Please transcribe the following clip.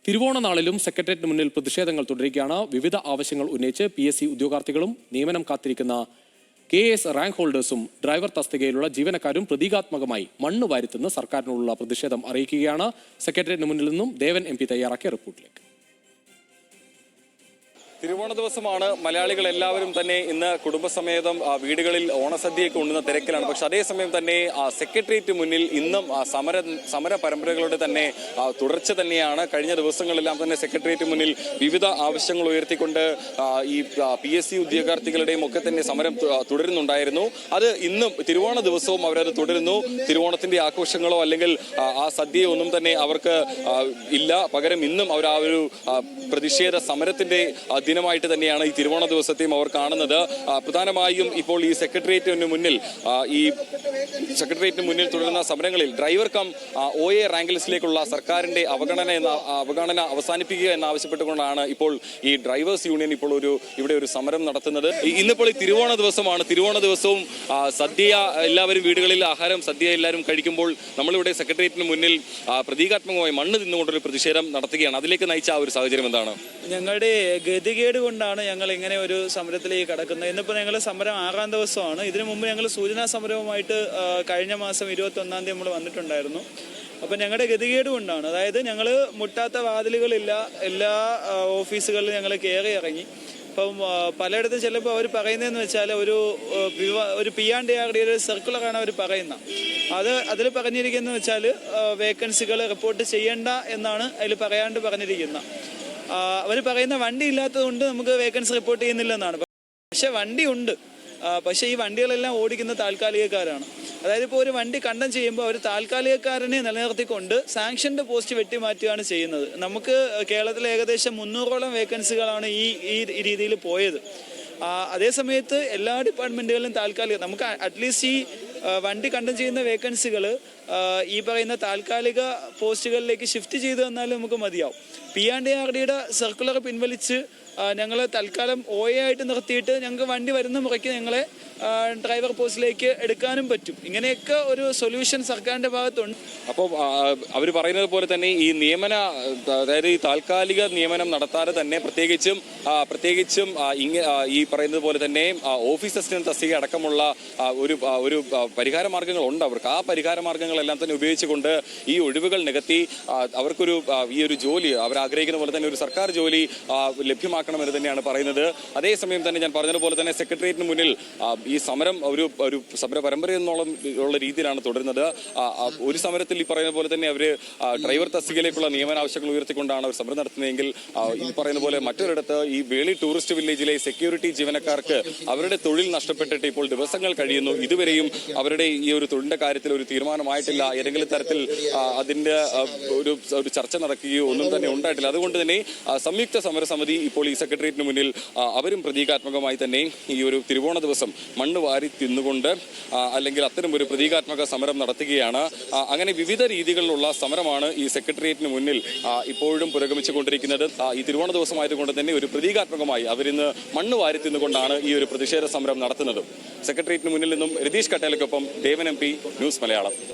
തിരുവോണനാളിലും സെക്രട്ടേറിയറ്റിന് മുന്നിൽ പ്രതിഷേധങ്ങൾ തുടരുകയാണ്. വിവിധ ആവശ്യങ്ങൾ ഉന്നയിച്ച് PSC ഉദ്യോഗാർത്ഥികളും നിയമനം കാത്തിരിക്കുന്ന KS റാങ്ക് ഹോൾഡേഴ്സും ഡ്രൈവർ തസ്തികയിലുള്ള ജീവനക്കാരും പ്രതീകാത്മകമായി മണ്ണ് വാരിത്തുന്ന സർക്കാരിനോടുള്ള പ്രതിഷേധം അറിയിക്കുകയാണ്. സെക്രട്ടേറിയറ്റിന് മുന്നിൽ നിന്നും ദേവൻ MP തയ്യാറാക്കിയ റിപ്പോർട്ടിലേക്ക്. തിരുവോണ ദിവസമാണ്. മലയാളികൾ എല്ലാവരും തന്നെ ഇന്ന് കുടുംബസമേതം വീടുകളിൽ ഓണസദ്യയൊക്കെ ഉണ്ണുന്ന തിരക്കിലാണ്. പക്ഷെ അതേസമയം തന്നെ സെക്രട്ടേറിയറ്റ് മുന്നിൽ ഇന്നും സമര പരമ്പരകളുടെ തന്നെ തുടർച്ച തന്നെയാണ്. കഴിഞ്ഞ ദിവസങ്ങളെല്ലാം തന്നെ സെക്രട്ടേറിയറ്റ് മുന്നിൽ വിവിധ ആവശ്യങ്ങൾ ഉയർത്തിക്കൊണ്ട് ഈ PSC ഉദ്യോഗാർത്ഥികളുടെയും ഒക്കെ തന്നെ സമരം തുടരുന്നുണ്ടായിരുന്നു. അത് ഇന്നും തിരുവോണ ദിവസവും അവരത് തുടരുന്നു. തിരുവോണത്തിന്റെ ആഘോഷങ്ങളോ അല്ലെങ്കിൽ ആ സദ്യയോ ഒന്നും തന്നെ അവർക്ക് ഇല്ല. പകരം ഇന്നും അവർ ആ ഒരു പ്രതിഷേധ സമരത്തിന്റെ ദിനമായിട്ട് തന്നെയാണ് ഈ തിരുവോണ ദിവസത്തെയും അവർ കാണുന്നത്. പ്രധാനമായും ഇപ്പോൾ ഈ സെക്രട്ടേറിയറ്റിന് മുന്നിൽ തുടരുന്ന സമരങ്ങളിൽ ഡ്രൈവർ കം OA റാങ്ക് ലിസ്റ്റിലേക്കുള്ള സർക്കാരിന്റെ അവഗണന അവസാനിപ്പിക്കുക എന്നാവശ്യപ്പെട്ടുകൊണ്ടാണ് ഇപ്പോൾ ഈ ഡ്രൈവേഴ്സ് യൂണിയൻ ഇപ്പോൾ ഇവിടെ ഒരു സമരം നടത്തുന്നത്. ഇന്നിപ്പോൾ ഈ തിരുവോണ ദിവസമാണ്. തിരുവോണ ദിവസവും സദ്യ എല്ലാവരും വീടുകളിൽ സദ്യ എല്ലാവരും കഴിക്കുമ്പോൾ നമ്മളിവിടെ സെക്രട്ടേറിയറ്റിന് മുന്നിൽ പ്രതീകാത്മകമായി മണ്ണ് തിന്നുകൊണ്ടൊരു പ്രതിഷേധം നടത്തുകയാണ്. അതിലേക്ക് നയിച്ച ആ ഒരു സാഹചര്യം എന്താണ്? ഞങ്ങളുടെ ഗതികേട് കൊണ്ടാണ് ഞങ്ങൾ ഇങ്ങനെ ഒരു സമരത്തിലേക്ക് കടക്കുന്നത്. ഇന്നിപ്പോൾ ഞങ്ങൾ സമരം 6ാം ദിവസമാണ്. ഇതിനു മുമ്പ് ഞങ്ങൾ സൂചനാ സമരവുമായിട്ട് കഴിഞ്ഞ മാസം 21-ാം തീയതി നമ്മൾ വന്നിട്ടുണ്ടായിരുന്നു. അപ്പം ഞങ്ങളുടെ ഗതികേട് കൊണ്ടാണ്. അതായത് ഞങ്ങൾ മുട്ടാത്ത വാതിലുകളില്ല. എല്ലാ ഓഫീസുകളിലും ഞങ്ങൾ കയറി ഇറങ്ങി. അപ്പം പലയിടത്തും ചിലപ്പോൾ അവർ പറയുന്നതെന്ന് വെച്ചാൽ ഒരു PRDയുടെ സർക്കുലറാണ് അവർ പറയുന്നത്. അതിൽ പറഞ്ഞിരിക്കുന്നത് വെച്ചാൽ വേക്കൻസികൾ റിപ്പോർട്ട് ചെയ്യേണ്ട എന്നാണ് അതിൽ പറഞ്ഞിരിക്കുന്നത്. അവർ പറയുന്ന വണ്ടി ഇല്ലാത്തത് കൊണ്ട് നമുക്ക് വേക്കൻസി റിപ്പോർട്ട് ചെയ്യുന്നില്ലെന്നാണ്. പക്ഷെ വണ്ടി ഉണ്ട്. പക്ഷേ ഈ വണ്ടികളെല്ലാം ഓടിക്കുന്ന താൽക്കാലികക്കാരാണ്. അതായത് ഇപ്പോൾ ഒരു വണ്ടി കണ്ടം ചെയ്യുമ്പോൾ അവർ താൽക്കാലികക്കാരനെ നിലനിർത്തിക്കൊണ്ട് സാങ്ഷൻ്റെ പോസ്റ്റ് വെട്ടിമാറ്റുകയാണ് ചെയ്യുന്നത്. നമുക്ക് കേരളത്തിൽ ഏകദേശം 300ഓളം വേക്കൻസികളാണ് ഈ രീതിയിൽ പോയത്. അതേ സമയത്ത് എല്ലാ ഡിപ്പാർട്ട്മെൻറ്റുകളിലും നമുക്ക് അറ്റ്ലീസ്റ്റ് ഈ വണ്ടി കണ്ടം ചെയ്യുന്ന വേക്കൻസികൾ ഈ പറയുന്ന താൽക്കാലിക പോസ്റ്റുകളിലേക്ക് ഷിഫ്റ്റ് ചെയ്തു തന്നാലും നമുക്ക് മതിയാവും. PRDയുടെ സർക്കുലർ പിൻവലിച്ച് ഞങ്ങൾ തൽക്കാലം OA ആയിട്ട് നിർത്തിയിട്ട് ഞങ്ങൾക്ക് വണ്ടി വരുന്ന മുറയ്ക്ക് ഞങ്ങളെ ഡ്രൈവർ പോസ്റ്റിലേക്ക് എടുക്കാനും പറ്റും. ഇങ്ങനെയൊക്കെ ഒരു സൊല്യൂഷൻ സർക്കാരിന്റെ ഭാഗത്തുണ്ട്. അപ്പോൾ അവർ പറയുന്നത് പോലെ തന്നെ ഈ അതായത് ഈ താൽക്കാലിക നിയമനം നടത്താതെ തന്നെ പ്രത്യേകിച്ചും ഈ പറയുന്നത് പോലെ തന്നെ ഓഫീസ് അസിസ്റ്റന്റ് തസ്തിക അടക്കമുള്ള ഒരു പരിഹാര മാർഗ്ഗങ്ങളുണ്ട് അവർക്ക്. ആ പരിഹാര മാർഗ്ഗങ്ങളെല്ലാം തന്നെ ഉപയോഗിച്ചുകൊണ്ട് ഈ ഒഴിവുകൾ നികത്തി അവർക്കൊരു ഈ ഒരു ജോലി അവർ ആഗ്രഹിക്കുന്ന പോലെ തന്നെ ഒരു സർക്കാർ ജോലി ലഭ്യമാക്കണമെന്ന് തന്നെയാണ് പറയുന്നത്. അതേസമയം തന്നെ ഞാൻ പറഞ്ഞതുപോലെ തന്നെ സെക്രട്ടേറിയറ്റിന് മുന്നിൽ ഈ സമരം ഒരു സമര പരമ്പര എന്നുള്ള രീതിയിലാണ് തുടരുന്നത്. ഒരു സമരത്തിൽ ഈ പറയുന്ന പോലെ തന്നെ അവർ ഡ്രൈവർ തസ്തികയിലേക്കുള്ള നിയമനാവശ്യങ്ങൾ ഉയർത്തിക്കൊണ്ടാണ് അവർ സമരം നടത്തുന്നതെങ്കിൽ ഈ പറയുന്ന പോലെ മറ്റൊരിടത്ത് ഈ വേളി ടൂറിസ്റ്റ് വില്ലേജിലെ സെക്യൂരിറ്റി ജീവനക്കാർക്ക് അവരുടെ തൊഴിൽ നഷ്ടപ്പെട്ടിട്ട് ഇപ്പോൾ ദിവസങ്ങൾ കഴിയുന്നു. ഇതുവരെയും അവരുടെ ഈ ഒരു തൊഴിലിന്റെ കാര്യത്തിൽ ഒരു തീരുമാനമായിട്ടില്ല. ഏതെങ്കിലും തരത്തിൽ അതിന്റെ ഒരു ചർച്ച നടക്കുകയോ ഒന്നും തന്നെ ഉണ്ടായിട്ടില്ല. അതുകൊണ്ട് തന്നെ സംയുക്ത സമരസമിതി ഇപ്പോൾ ഈ സെക്രട്ടേറിയറ്റിന് മുന്നിൽ അവരും പ്രതീകാത്മകമായി തന്നെ ഈ ഒരു തിരുവോണ ദിവസം മണ്ണ് വാരി തിന്നുകൊണ്ട് അല്ലെങ്കിൽ അത്തരം ഒരു പ്രതീകാത്മക സമരം നടത്തുകയാണ്. അങ്ങനെ വിവിധ രീതികളിലുള്ള സമരമാണ് ഈ സെക്രട്ടേറിയറ്റിന് മുന്നിൽ ഇപ്പോഴും പുരോഗമിച്ചുകൊണ്ടിരിക്കുന്നത്. ഈ തിരുവോണ ദിവസമായതുകൊണ്ട് തന്നെ ഒരു പ്രതീകാത്മകമായി അവരിന്ന് മണ്ണ് വാരി തിന്നുകൊണ്ടാണ് ഈ ഒരു പ്രതിഷേധ സമരം നടത്തുന്നത്. സെക്രട്ടേറിയറ്റിന് മുന്നിൽ നിന്നും രതീഷ് കട്ടേലക്കൊപ്പം ദേവൻ MP, ന്യൂസ് മലയാളം.